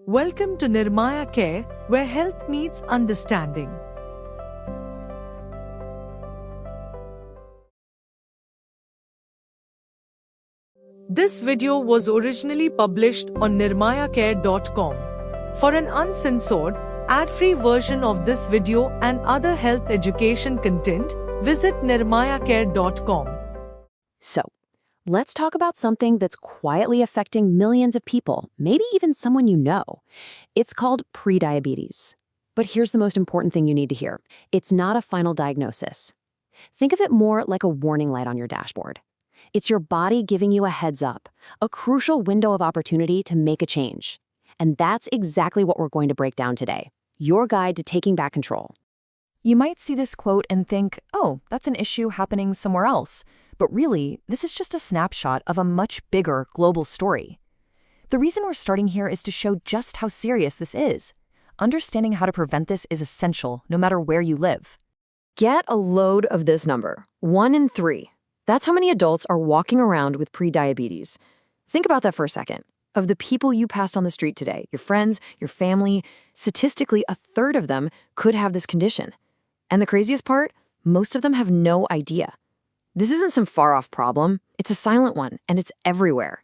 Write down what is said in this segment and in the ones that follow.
Welcome to Nirmaya Care, where health meets understanding. This video was originally published on nirmayacare.com. For an uncensored, ad-free version of this video and other health education content, visit nirmayacare.com. So, let's talk about something that's quietly affecting millions of people, maybe even someone you know. It's called prediabetes. But here's the most important thing you need to hear. It's not a final diagnosis. Think of it more like a warning light on your dashboard. It's your body giving you a heads up, a crucial window of opportunity to make a change. And that's exactly what we're going to break down today. Your guide to taking back control. You might see this quote and think, oh, that's an issue happening somewhere else. But really, this is just a snapshot of a much bigger global story. The reason we're starting here is to show just how serious this is. Understanding how to prevent this is essential, no matter where you live. Get a load of this number, 1 in 3. That's how many adults are walking around with prediabetes. Think about that for a second. Of the people you passed on the street today, your friends, your family, statistically, a third of them could have this condition. And the craziest part, most of them have no idea. This isn't some far-off problem. It's a silent one, and it's everywhere.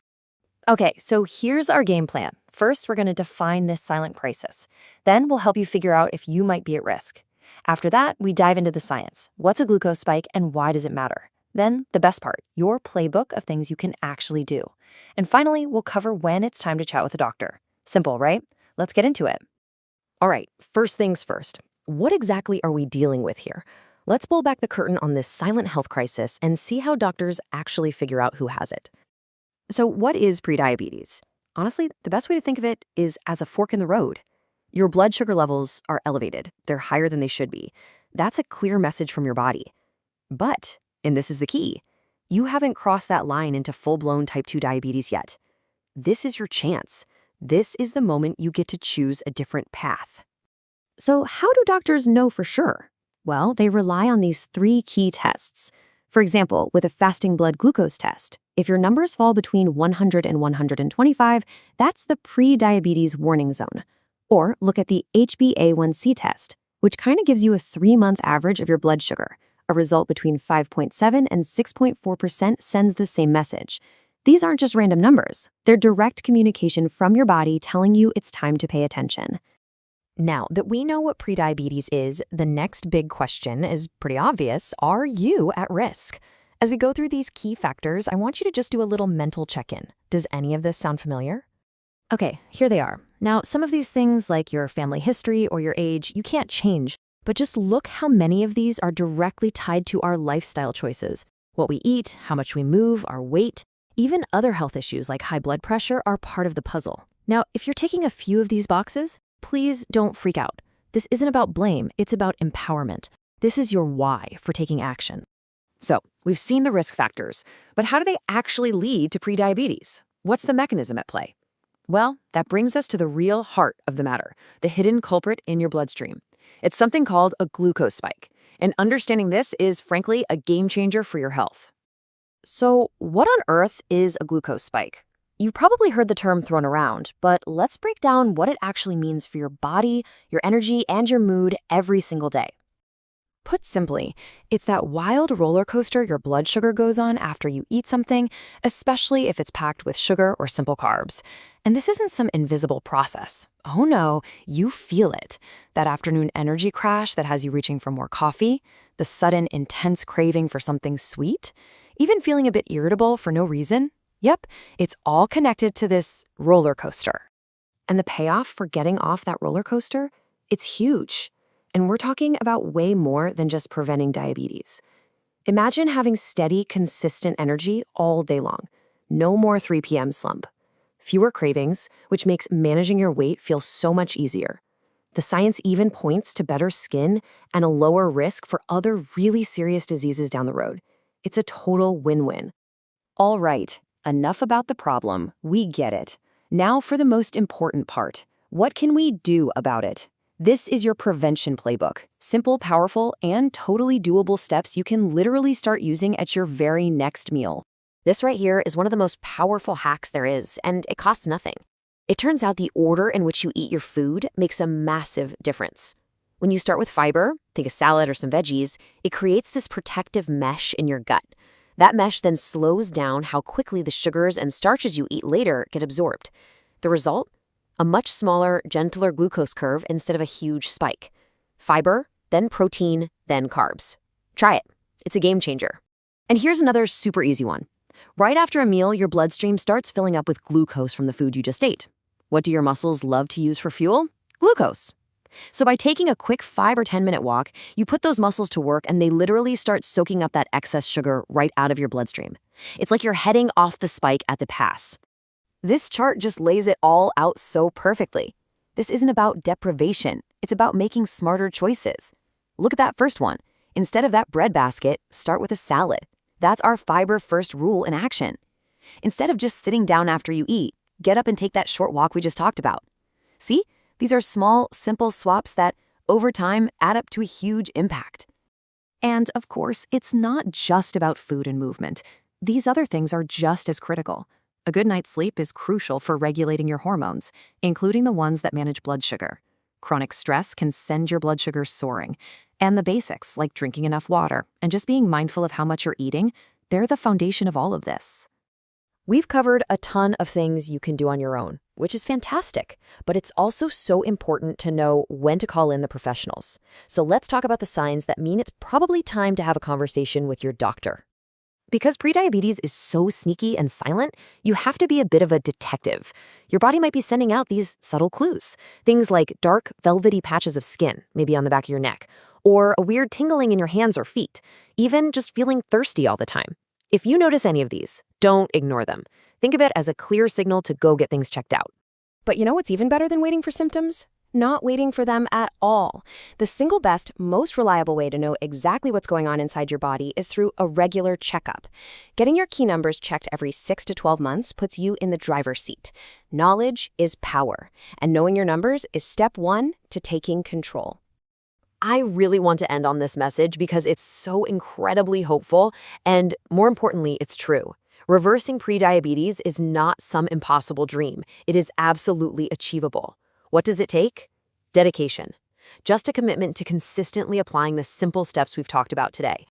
Okay, so here's our game plan. First, we're going to define this silent crisis. Then we'll help you figure out if you might be at risk. After that, we dive into the science. What's a glucose spike and why does it matter? Then, the best part, your playbook of things you can actually do. And finally, we'll cover when it's time to chat with a doctor. Simple, right? Let's get into it. All right, first things first. What exactly are we dealing with here? Let's pull back the curtain on this silent health crisis and see how doctors actually figure out who has it. So what is prediabetes? Honestly, the best way to think of it is as a fork in the road. Your blood sugar levels are elevated. They're higher than they should be. That's a clear message from your body. But, and this is the key, you haven't crossed that line into full-blown type 2 diabetes yet. This is your chance. This is the moment you get to choose a different path. So how do doctors know for sure? Well, they rely on these 3 key tests. For example, with a fasting blood glucose test, if your numbers fall between 100 and 125, that's the pre-diabetes warning zone. Or look at the HbA1c test, which kind of gives you a 3-month average of your blood sugar. A result between 5.7 and 6.4% sends the same message. These aren't just random numbers. They're direct communication from your body telling you it's time to pay attention. Now that we know what prediabetes is, the next big question is pretty obvious. Are you at risk? As we go through these key factors, I want you to just do a little mental check-in. Does any of this sound familiar? Okay, here they are. Now, some of these things like your family history or your age, you can't change, but just look how many of these are directly tied to our lifestyle choices. What we eat, how much we move, our weight, even other health issues like high blood pressure are part of the puzzle. Now, if you're taking a few of these boxes, please don't freak out. This isn't about blame, it's about empowerment. This is your why for taking action. So, we've seen the risk factors, but how do they actually lead to prediabetes? What's the mechanism at play? Well, that brings us to the real heart of the matter, the hidden culprit in your bloodstream. It's something called a glucose spike, and understanding this is, frankly, a game changer for your health. So, what on earth is a glucose spike? You've probably heard the term thrown around, but let's break down what it actually means for your body, your energy, and your mood every single day. Put simply, it's that wild roller coaster your blood sugar goes on after you eat something, especially if it's packed with sugar or simple carbs. And this isn't some invisible process. Oh no, you feel it. That afternoon energy crash that has you reaching for more coffee, the sudden intense craving for something sweet, even feeling a bit irritable for no reason. Yep, it's all connected to this roller coaster. And the payoff for getting off that roller coaster, it's huge. And we're talking about way more than just preventing diabetes. Imagine having steady, consistent energy all day long. No more 3 p.m. slump. Fewer cravings, which makes managing your weight feel so much easier. The science even points to better skin and a lower risk for other really serious diseases down the road. It's a total win-win. All right. Enough about the problem, we get it. Now for the most important part. What can we do about it? This is your prevention playbook. Simple, powerful, and totally doable steps you can literally start using at your very next meal. This right here is one of the most powerful hacks there is, and it costs nothing. It turns out the order in which you eat your food makes a massive difference. When you start with fiber, think a salad or some veggies, it creates this protective mesh in your gut. That mesh then slows down how quickly the sugars and starches you eat later get absorbed. The result? A much smaller, gentler glucose curve instead of a huge spike. Fiber, then protein, then carbs. Try it. It's a game changer. And here's another super easy one. Right after a meal, your bloodstream starts filling up with glucose from the food you just ate. What do your muscles love to use for fuel? Glucose. So by taking a quick 5 or 10-minute walk, you put those muscles to work and they literally start soaking up that excess sugar right out of your bloodstream. It's like you're heading off the spike at the pass. This chart just lays it all out so perfectly. This isn't about deprivation. It's about making smarter choices. Look at that first one. Instead of that bread basket, start with a salad. That's our fiber first rule in action. Instead of just sitting down after you eat, get up and take that short walk we just talked about. See? These are small, simple swaps that, over time, add up to a huge impact. And, of course, it's not just about food and movement. These other things are just as critical. A good night's sleep is crucial for regulating your hormones, including the ones that manage blood sugar. Chronic stress can send your blood sugar soaring. And the basics, like drinking enough water and just being mindful of how much you're eating, they're the foundation of all of this. We've covered a ton of things you can do on your own, which is fantastic, but it's also so important to know when to call in the professionals. So let's talk about the signs that mean it's probably time to have a conversation with your doctor. Because prediabetes is so sneaky and silent, you have to be a bit of a detective. Your body might be sending out these subtle clues. Things like dark, velvety patches of skin, maybe on the back of your neck, or a weird tingling in your hands or feet, even just feeling thirsty all the time. If you notice any of these, don't ignore them. Think of it as a clear signal to go get things checked out. But you know what's even better than waiting for symptoms? Not waiting for them at all. The single best, most reliable way to know exactly what's going on inside your body is through a regular checkup. Getting your key numbers checked every 6 to 12 months puts you in the driver's seat. Knowledge is power, and knowing your numbers is step 1 to taking control. I really want to end on this message because it's so incredibly hopeful, and more importantly, it's true. Reversing prediabetes is not some impossible dream. It is absolutely achievable. What does it take? Dedication. Just a commitment to consistently applying the simple steps we've talked about today.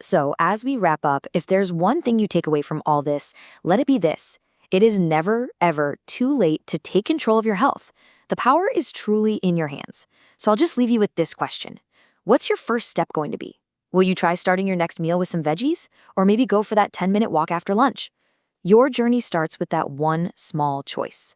So, as we wrap up, if there's one thing you take away from all this, let it be this. It is never, ever too late to take control of your health. The power is truly in your hands. So I'll just leave you with this question. What's your first step going to be? Will you try starting your next meal with some veggies? Or maybe go for that 10-minute walk after lunch? Your journey starts with that one small choice.